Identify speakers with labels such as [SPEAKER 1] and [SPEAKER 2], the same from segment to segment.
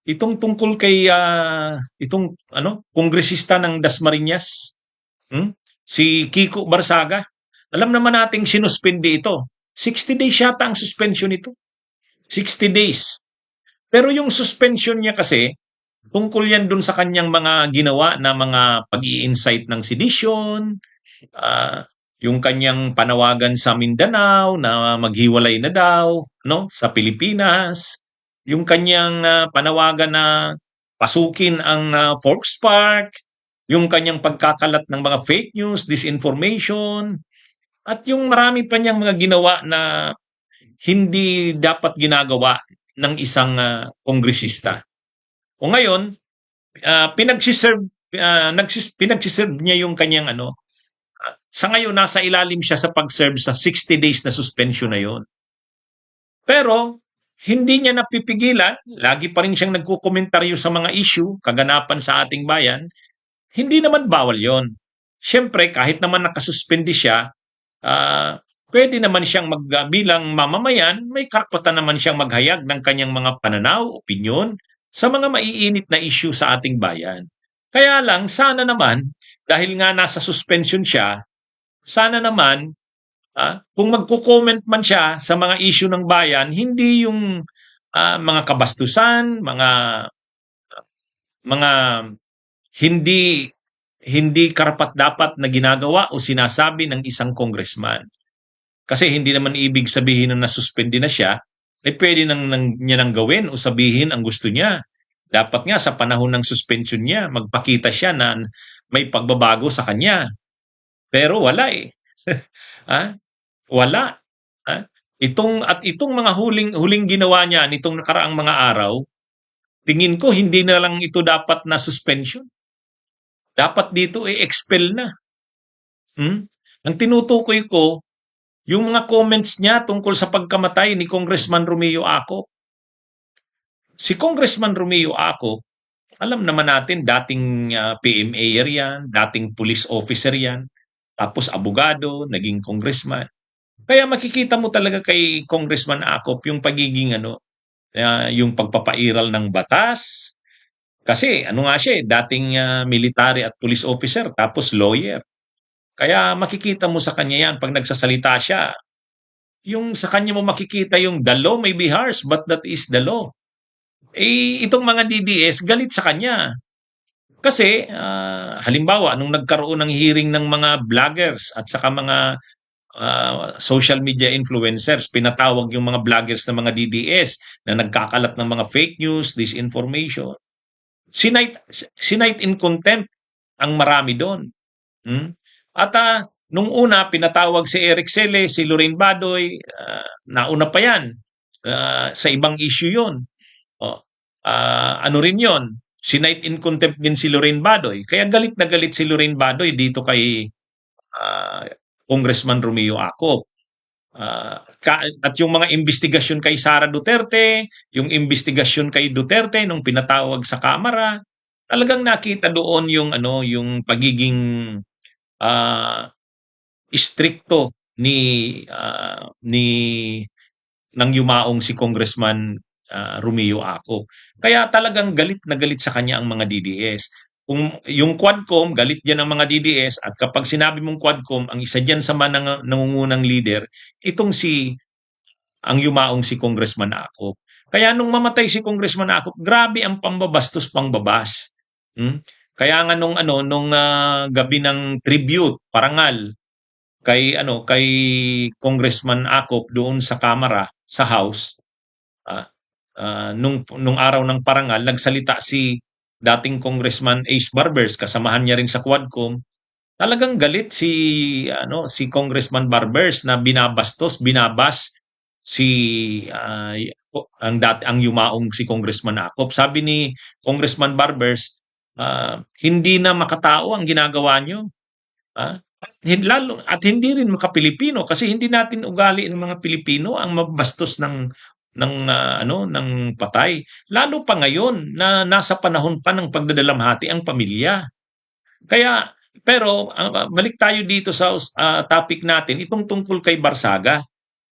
[SPEAKER 1] Itong tungkol kay itong kongresista ng Dasmariñas, si Kiko Barsaga. Alam naman nating sinuspindi ito. 60 days yata ang suspension nito. 60 days. Pero yung suspension niya kasi, tungkol yan dun sa kanyang mga ginawa na mga pag-i-incite ng sedition, ah, yung kanyang panawagan sa Mindanao na maghiwalay na daw, no, sa Pilipinas, yung kanyang panawagan na pasukin ang Forks Park, yung kanyang pagkakalat ng mga fake news, disinformation, at yung marami pa niyang mga ginawa na hindi dapat ginagawa ng isang kongresista. O ngayon, pinagsiserve pinagsiserve niya yung kanyang sa ngayon nasa ilalim siya sa pag-serve sa 60 days na suspension na yon. Pero hindi niya napipigilan, lagi pa rin siyang nagkukomentaryo sa mga issue, kaganapan sa ating bayan, hindi naman bawal yon. Siyempre, kahit naman nakasuspindi siya, pwede naman siyang bilang mamamayan, may karapatan naman siyang maghayag ng kanyang mga pananaw, opinyon, sa mga maiinit na issue sa ating bayan. Kaya lang, sana naman, dahil nga nasa suspension siya, sana naman, kung magko-comment man siya sa mga issue ng bayan, hindi yung mga kabastusan, mga hindi hindi karapat-dapat na ginagawa o sinasabi ng isang congressman. Kasi hindi naman ibig sabihin na nasuspende na siya, pwede niya nang gawin o sabihin ang gusto niya. Dapat nga sa panahon ng suspension niya, magpakita siya na may pagbabago sa kanya. Pero wala eh. ha? Wala. Ha? Itong mga huling ginawa niya nitong nakaraang mga araw, tingin ko hindi na lang ito dapat na suspension. Dapat dito i-expel na. Ang tinutukoy ko, yung mga comments niya tungkol sa pagkamatay ni Congressman Romeo Acop. Si Congressman Romeo Acop, alam naman natin, dating PMA yan, dating police officer yan, tapos abogado, naging congressman. Kaya makikita mo talaga kay Congressman Acop yung pagiging yung pagpapairal ng batas. Kasi ano nga siya, dating military at police officer, tapos lawyer. Kaya makikita mo sa kanya yan pag nagsasalita siya, yung sa kanya mo makikita yung the law may be harsh but that is the law. Itong mga DDS galit sa kanya. Kasi halimbawa nung nagkaroon ng hearing ng mga vloggers at saka mga social media influencers, pinatawag yung mga vloggers ng mga DDS na nagkakalat ng mga fake news, disinformation. Sinight in contempt ang marami doon. At nung una, pinatawag si Eric Selle, si Lorraine Badoy, nauna pa yan. Sa ibang issue yun. Ano rin yun? Sinight in contempt din si Lorraine Badoy. Kaya galit na galit si Lorraine Badoy dito kay Congressman Romeo Acop. At yung mga investigasyon kay Sara Duterte, yung investigasyon kay Duterte nung pinatawag sa Kamara, talagang nakita doon yung pagiging stricto ni ng yumaong si Congressman Romeo Acop. Kaya talagang galit na galit sa kanya ang mga DDS. Kung yung Quadcom, galit diyan ang mga DDS, at kapag sinabi mong Quadcom, ang isa diyan sa mga nangungunang leader, itong ang yumaong si Congressman Acop. Kaya nung mamatay si Congressman Acop, grabe ang pambabastos pangbabas. Kaya nga nung gabi ng tribute, parangal kay Congressman Acop doon sa Kamara, sa House, nung araw ng parangal, nagsalita si dating Congressman Ace Barbers, kasamahan niya rin sa Quadcom. Talagang galit si Congressman Barbers na binabas ang yumaong si Congressman Acop. Sabi ni Congressman Barbers, hindi na makatao ang ginagawa niyo. At hindi rin makapilipino, kasi hindi natin ugali ng mga Pilipino ang mabastos ng patay. Lalo pa ngayon na nasa panahon pa ng pagdadalamhati ang pamilya. Pero balik tayo dito sa topic natin, itong tungkol kay Barsaga.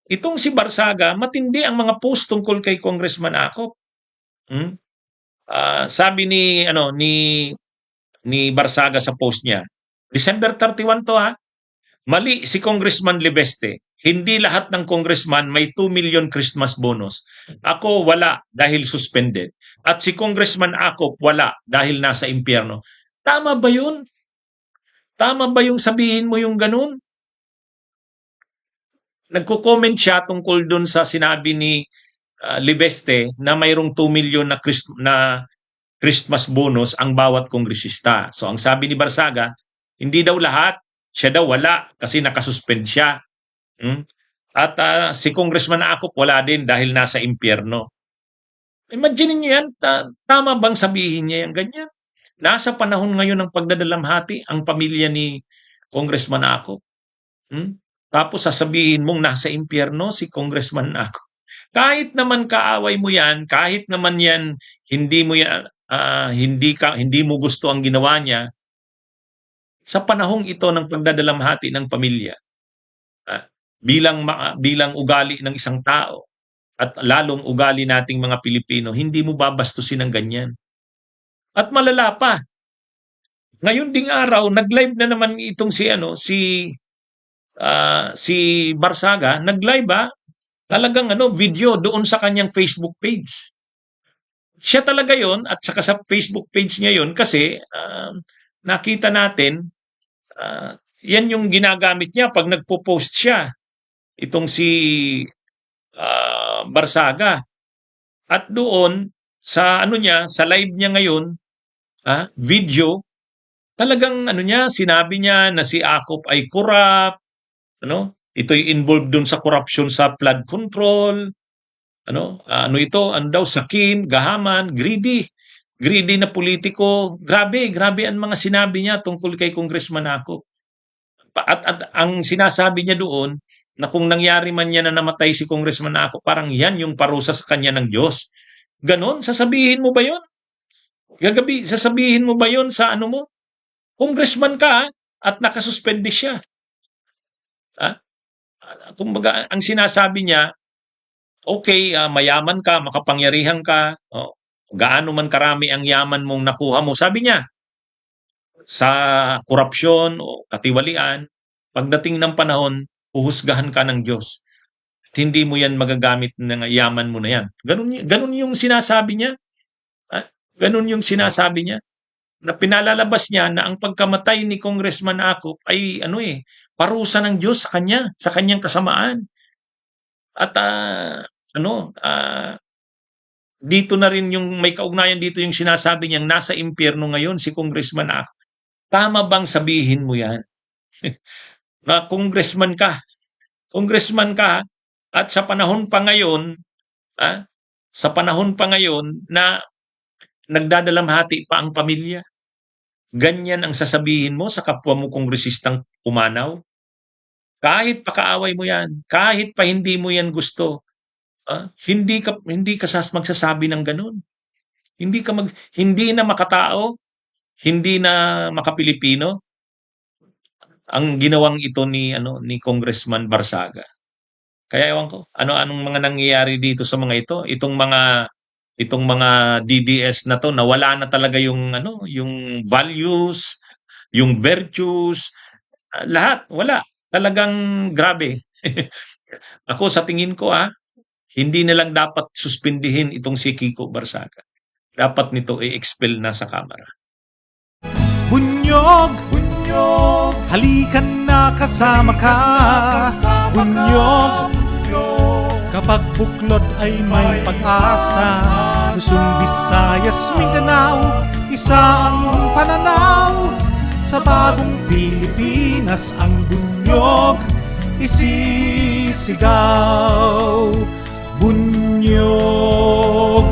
[SPEAKER 1] Itong si Barsaga, matindi ang mga post tungkol kay Congressman Acop. Sabi ni Barsaga sa post niya, December 31 to ha. Mali si Congressman Libeste. Hindi lahat ng congressman may 2 million Christmas bonus. Ako wala dahil suspended. At si Congressman Acop wala dahil nasa impyerno. Tama ba yun? Tama ba yung sabihin mo yung ganun? Nagko-comment siya tungkol dun sa sinabi ni Libeste na mayroong 2 million na Christmas bonus ang bawat kongresista. So ang sabi ni Barsaga, hindi daw lahat, siya daw wala kasi nakasuspend siya. At si Congressman Acop wala din dahil nasa impyerno. Imagine niyo yan, tama bang sabihin niya yung ganyan? Nasa panahon ngayon ng pagdadalamhati ang pamilya ni Congressman Acop. Tapos sasabihin mong nasa impyerno si Congressman Acop. Kahit naman kaaway mo yan, kahit naman yan hindi mo gusto ang ginawa niya, sa panahong ito ng pagdadalamhati ng pamilya, bilang ugali ng isang tao at lalong ugali nating mga Pilipino, hindi mo babastusin ng ganyan. At malala pa, ngayon ding araw, nag-live na naman itong si Barsaga, nag-live talagang video doon sa kanyang Facebook page. Siya talaga yon at saka sa Facebook page niya yon kasi nakita natin yan yung ginagamit niya pag nagpo-post siya. Itong si Barsaga. At doon sa sa live niya ngayon, video, talagang sinabi niya na si Acop ay corrupt, ito'y involved doon sa corruption sa flood control, sakin, gahaman, greedy na politiko. Grabe ang mga sinabi niya tungkol kay Congressman Acop. At ang sinasabi niya doon, na kung nangyari man niya na namatay si Congressman Acop, parang yan yung parusa sa kanya ng Diyos. Ganon, sasabihin mo ba yun? Sasabihin mo ba yun sa mo? Congressman ka at nakasuspende siya. Kumbaga, ang sinasabi niya, okay, mayaman ka, makapangyarihan ka, gaano man karami ang yaman mong nakuha mo. Sabi niya, sa korupsyon o katiwalian, pagdating ng panahon, uhusgahan ka ng Diyos. At hindi mo yan magagamit ng yaman mo na yan. Ganun yung sinasabi niya. Ganun yung sinasabi niya. Na pinalalabas niya na ang pagkamatay ni Congressman Acop ay parusa ng Diyos sa kanya, sa kanyang kasamaan. At dito na rin yung may kaugnayan dito yung sinasabi niyang nasa impyerno ngayon si Congressman Acop. Tama bang sabihin mo yan? Na congressman ka at sa panahon pa ngayon na nagdadalamhati pa ang pamilya, ganyan ang sasabihin mo sa kapwa mo kongresistang pumanaw? Kahit pa kaaway mo yan, kahit pa hindi mo yan gusto, hindi ka magsasabi ng ganun. Hindi na makatao, hindi na makapilipino ang ginawang ito ni Congressman Barsaga. Kaya ewan ko, anong mga nangyayari dito sa mga ito, itong mga DDS na to, nawala na talaga yung values, yung virtues, lahat wala. Talagang grabe. Ako sa tingin ko hindi na lang dapat suspindihin itong si Kiko Barsaga. Dapat nito i-expel na sa Kamara.
[SPEAKER 2] Bunyog, halikan na kasama ka. Bunyog, kapag buklod ay may pag-asa. Luzon, Visayas, Mindanao, isa ang pananaw. Sa bagong Pilipinas ang bunyog isisigaw. Bunyog.